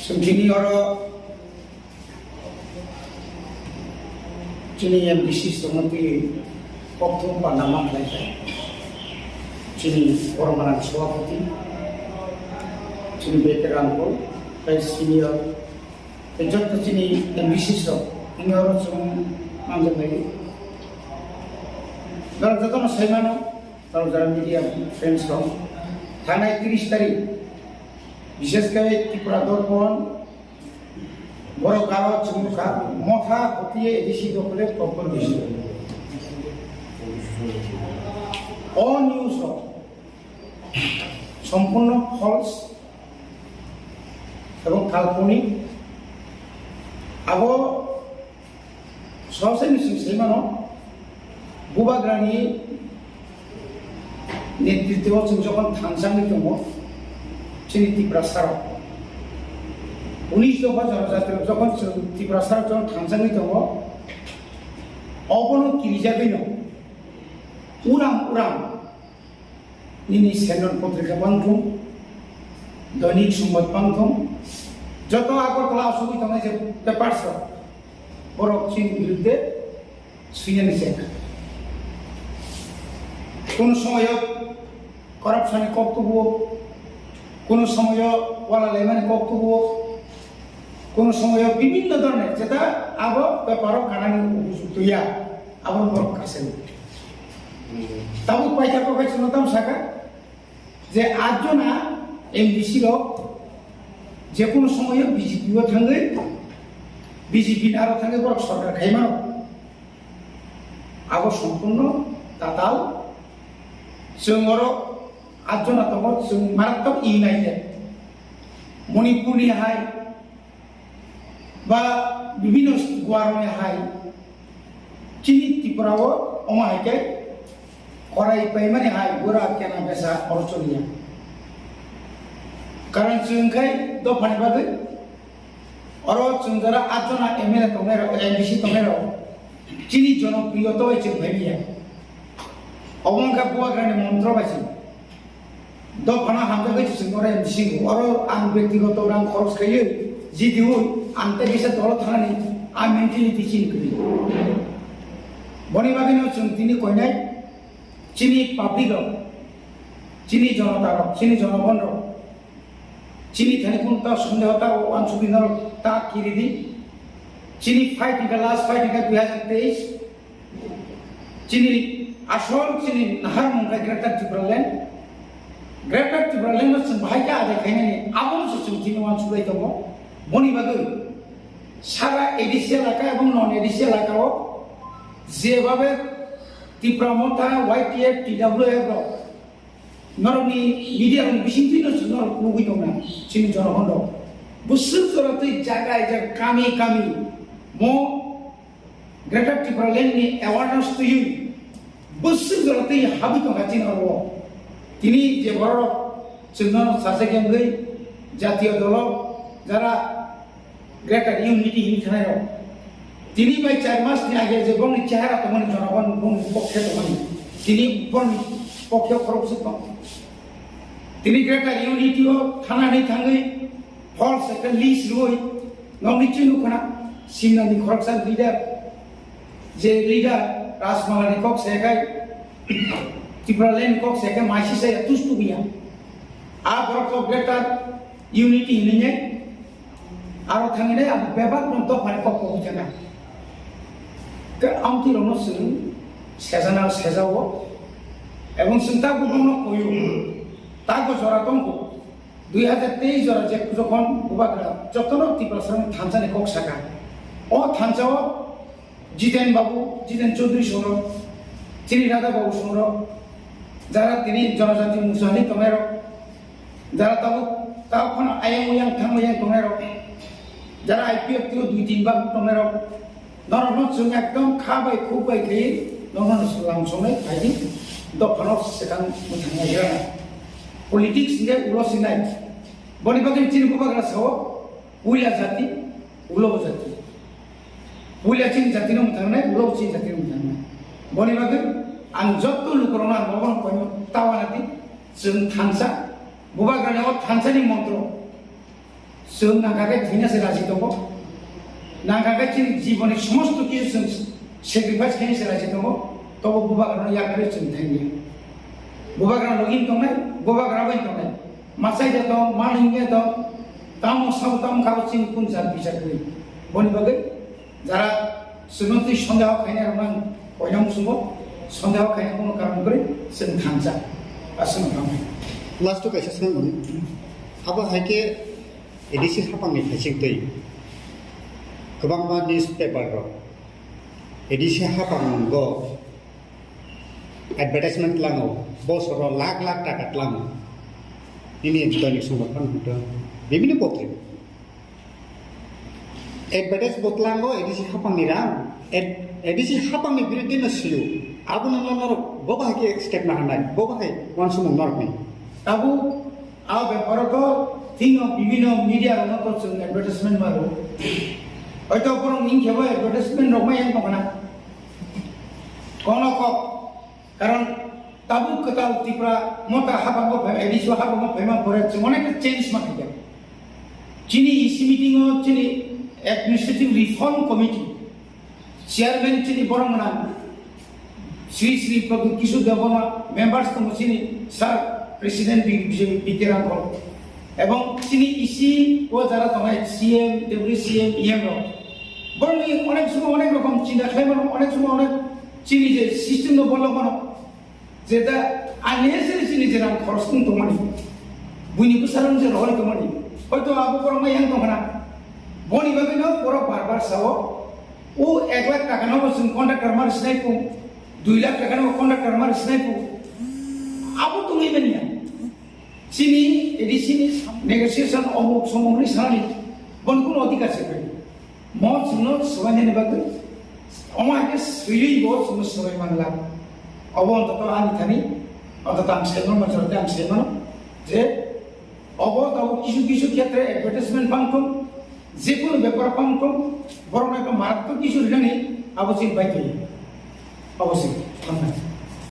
Sini yang bisnis seperti waktu pandaman lain, sini orang mana suapati, sini veteran pun, senior, jadi sini yang bisnis tu, ini orang semua macam ni. Kalau kita masih mana, kalau dalam media friends tu, tanah 30 tarik. বিশেষ করে ত্রিপুরা দর্পণ বড় কারো চুমুখা মথা হতিয়ে ADC দখলে proper বিষয় অনিউজ সম্পূর্ণ false এবং কাল্পনিক আবো সহসে নিশ্চিত সেই মানো বুবাগ্রানি নেতৃত্ব যখন থানসাংনি দङ Sini Tripura Sarok 19 দফা জনজাতি যখন Tripura Sarok যখন থানসাংনি দङ অবনো কিরিজাবিনো উরাম নিনি সেনন পত্রিকা বান্ধব দৈনিক সংবাদ বান্ধব যত আগরতলা অসুবিধা দङ যে পেপারস বড় চীন বিরুদ্ধে সুইয়া নিছে কোন সময় করাপশনে বক্তব্য কোন সময় ওয়ালা লেমানে বক্তব্য কোন সময় বিভিন্ন ধরনের যেটা আবো ব্যাপার কানানি উপযুক্ত ইয়া আবো বড় কাছে তাও পাইতা পাই শুনতাম শাখা যে আজনা এমডিসি র যে কোনো সময় বিজেপিও থাঙ্গে বিজেপি আরো থাঙ্গে বড় সরকার খাইমানো আবো সম্পূর্ণ তাতাল जोंरो आजना दङ जों मारात्मक इउनाइटेड मणिपुरनि हाय बा विभिन्न गुवारनि हाय चिनि त्रिपुराव अमाहायके कराय पैमानि हाय गोरा केना बेसा खरचलिया कारण जोंखाय दफानि बागै अरो जों जरा आजना एमएलए दङेरो एमडिसि दङेरो चिनि जनप्रियता हयसे भाबिया अबंका बुआग्रानि मन्त्र बायसि दफाना हामजागै सिंगरा एमडिसि अरो आं व्यक्तिगत रां खरच खायो जिदिउ आंते बिसा दल थानानि आं मेन्टेलिटि चिनकरि बनि बागैनो जों दिनै कयनाय चिनि पाब्लिक चिनि जनता चिनि जनगण चिनि थानिकुंता सन्देहता अनसुबिनर ता किरिदि चिनि fight in the last fight in 2023 चिनि আসল চিনি নাহার মুঙ্গা গ্রেটার ত্রিপুরা ল্যান্ড जों बाहायका आदाय खायनानै आबुं सुसुंथि नङा सुबाय दङ बनि बागै सारा एडिसि एलाका এবং নন এডিসি এলাকাও যেভাবে ত্রিপুরা মতা ওয়াইটিএফ টিডব্লিউএফ নরনি মিডিয়াनि बिसिंथि नर लुगै दङ চিনি জনগণ बोसोर जरातै জায়গায় যে কামি म গ্রেটার ত্রিপুরা ল্যান্ডनि एवारनेस तुयु बोसोर जरातै हाबि दंगासिनो दङ তিনি যে বড় চিহ্ন সাসে গেমগৈ জাতীয় দল যারা গ্রেটার ইউনিটি হিথানায় তিনি বাই 4 মাসनि আগে যে বংনি চেহারা তমনি জনগণ বংনি পক্ষে তমনি তিনি বংনি পক্ষে খরচ দं তিনি গ্রেটার ইউনিটিও থানানি থাঙ্গै ফলস একটা লিস্ট রই নংনি চিনু খনা সিমনানি খরকসান লিডার যে লিডার राजमालानि कक सेगाय त्रिपुरा लैंड कक सेगाय माइसि से तुस्तु गया आ बरक ग्रेटार यूनिटी हिने आरो थांगिने अब बेबाक न तो फानि कक होजना के आमति रनो जों सेजाना सेजावो এবং চিন্তা গুণ কইও তা গজরা দंगो 2023 জরা যে যখন বুবাগ্রা যতন ত্রিপুরা সরকার থানসানি কক সাকা ও থানসাও জিতেন বাবু জিতেন চৌধুরী সৌর চিনি রাধা বাবু সৌর যারা তিনি জনজাতি মুসলিম তমের যারা তখন আয়াং থামায়াং তমের যারা আইপিএফ থেকে 2-3 বার তমের নরহন जों एकदम খাবাই খুবাই খেয়ে নরহন লাংসংনাय फायदि दफानाव सेकां मोथांनाया पलिटिक्स ने उलसिनाय बनि बागै चिनि बुबाग्रा साव उइला जाति उलव जाति उइला चिन जाति नो मोथांनाय उलव चिन जाति नो मोथांनाय बनि बागै आं जत्तो लुकरना नगन कयनो तावानादि जों थांसा बुबाग्रानियाव थांसानि मन्त्र जों नागारबाय थैनासो राजि दङ नागारबाय जीवननि समस्त কিছু जों सेक्रिफाइस खालामनोसो राजि दङ तब बुबाग्रानो यागारे जों थांनिया बुबाग्रा लगिन दंनाय बुबाग्रा बाय दंनाय मासाइदा दं मानिंगे दं ताम साव ताम खाबसिन कुन जात बिजाकरि बनि बागै যারা सुनति सन्देह खायनाय रंनां कयनां सुबो सन्देह खायनाय कोनो कारण करे जों थांजा आसन खालामो लास्ट कायसा सोंगोन हाबा हायके एडिसि हापांनि थाइसिं दै गोबां मा निउस पेपार र एडिसि हापांगो एडभार्टाइजमेंट लाङो बसर लाख लाख टाका लाङो ini दैनिक संबाद फानहरदों बेबिनो पत्रिक एडभार्टाइज बतलांगो एडिसि हापांनि रां एडिसि हापांनि बिरुद्धे नसियो आबो नंलांनार बबाहायके स्टेप ना हानाय बबाहाय वन समाव नरनि आबो आ बेपारतो थिंग বিভিন্ন মিডিয়া রনত जों एडभार्टाइजमेंट मारो হয়তো কোন ইনকেবো एडभार्टाइजमेंट রকমাই এক নকনা কোন ক কারণ তাবু কথা ত্রিপুরা মতা হাবাঙ্গ এডিসি হাবাঙ্গ ফেমা করে অনেক চেঞ্জ মাকে চিনি ইসি মিটিং ও চিনি एडमिनिस्ट्रेटिव रिफॉर्म कमिटी चेयरमैन चिनी बरमना श्री श्री प्रभु किशोर देवबर्मा मेंबर्स दङ चिनी सर प्रेसिडेंट बिकेरांगल एवं चिनी इसी ओ जारा दङ सीएम डेपुटी सीएम इएम रो बरनि अनेक समय अनेक रकम चिन्ता खालामो अनेक समय अनेक चिनी जे सिस्टेम नो बलमन जे दा आनेसरि चिनी जे रां खरस दङमनि बुइनिबो सारन जे रहल दङमनि हयतो आबो बरमा यां दङना बनी बागैनो बर बार साव ओ 1 लाख टाका नाव जों कन्ट्राक्टर मार सिनायखौ 2 लाख टाका नाव कन्ट्राक्टर मार सिनायखौ आबो तुङै बनिया चिनी एडिसिनि नेगोसिएशन अमुक समनि सानि बनकुन अधिकार से म जोंनो सबायनि बागै अमाके स्विरि बो जोंनो सबाय मानला अब अन्तत आनि थानि अन्तत आं सेनो मजरते आं सेनो जे अब दाउ किछु किछु क्षेत्र एडभार्टाइजमेंट बांखौ जेकुनु बेपार पामखौ बरं एक मारात्मक किशोर जानि आवश्यक बायदि आवश्यक